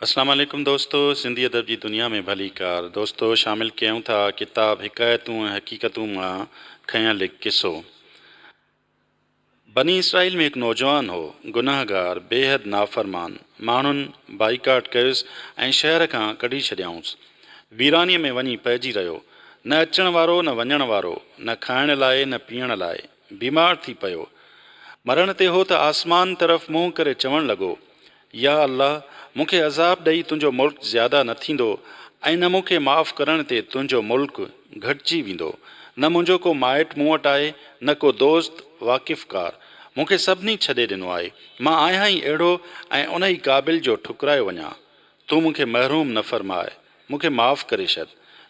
अस्सलाम वालेकुम दोस्तों, सिंधी अदब जी दुनिया में भली कार। दोस्तों, शामिल कयूं था किताब हिकायतूं ऐं हक़ीक़तूं मां खयल हिकु किसो। बनी इसराइल में हिकु नौजवान हो, गुनाहगार, बेहद नाफ़रमान। माण्हुनि बाइकाट कयुसि ऐं शहर खां कढी छॾियाऊंसि। वीरानीअ में वञी पइजी रहियो, न अचण वारो न वञण वारो, न खाइण लाइ न पीअण लाइ। बीमार थी पियो। मरण ते हो त आसमान तरफ़ मुंहुं करे चवणु लॻो, या अल्लाह, मूंखे अज़ाब ॾेई तुंहिंजो मुल्क ज़्यादा न थींदो ऐं न मूंखे माफ़ करण ते तुंहिंजो मुल्क घटिजी वेंदो। न मुंहिंजो को माइट मूं वटि आहे, न को दोस्त वाक़िफ़कार। मूंखे सभिनी छॾे ॾिनो आहे। मां आहियां ई अहिड़ो ऐं उन ई क़ाबिल जो ठुकरायो वञा। तूं मूंखे महरूम न फ़रमाए, मूंखे माफ़ करे छॾ।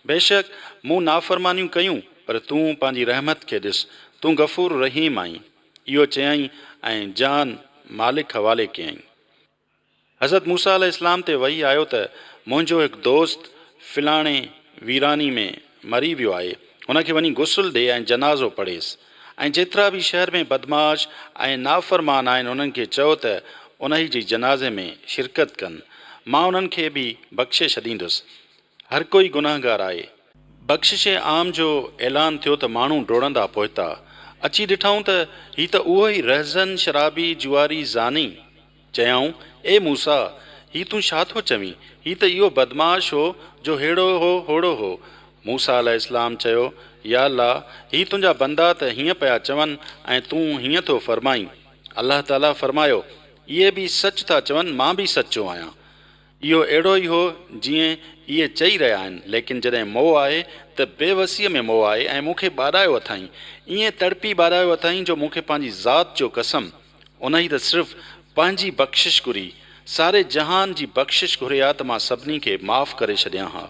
बेशक मूं नाफ़रमानियूं कयूं, पर तूं पंहिंजी रहमत खे ॾिस। तूं गफ़ूर रहीम आहीं। इहो चयईं ऐं जान मालिक हवाले कयईं। हज़रत मूसा अलैहिस्सलाम ते वही आयो त मुंहिंजो हिकु दोस्त फ़िलाणे वीरानी में मरी वियो आहे। हुनखे वञी गुसुल ॾे ऐं जनाज़ो पढ़ेसि। ऐं जेतिरा बि शहर में बदमाश ऐं नाफ़रमान आहिनि, उन्हनि खे चओ त उन ई जी जनाज़े में शिरकत कनि। मां उन्हनि खे बि बख़्शे छॾींदुसि। हर कोई गुनाहगार आहे। बख़्शिशे आम जो ऐलान थियो त माण्हू डोड़ंदा पहुता। अची ॾिठऊं त ही त उहो ई रहज़न शराबी जुआरी ज़ानी। चयऊं, ए मूसा, ही तूं छा थो चवीं? ही त इहो बदमाश हो जो हेड़ो हो होड़ो हो। मूसा अलैहिस्सलाम चयो, या अल्लाह, ही तुंहिंजा बंदा त हीअं पिया चवनि ऐं तूं हीअं थो फ़रमाईं। अल्लाह ताला फ़रमायो, इहे बि सच था चवनि, मां बि सचो आहियां। इहो अहिड़ो ई हो जीअं इहे चई रहिया आहिनि, लेकिन जॾहिं मोह आहे त बेवसीअ में मोह आहे ऐं मूंखे ॿारायो अथई। ईअं तड़पी ॿारायो अथई जो मूंखे पंहिंजी ज़ात जो कसम, उन ई त सिर्फ़ु पंहिंजी बख़्शिश घुरी, सारे जहान जी बख़्शिश घुरिया त मां सभिनी खे माफ़ करे छॾियां हा।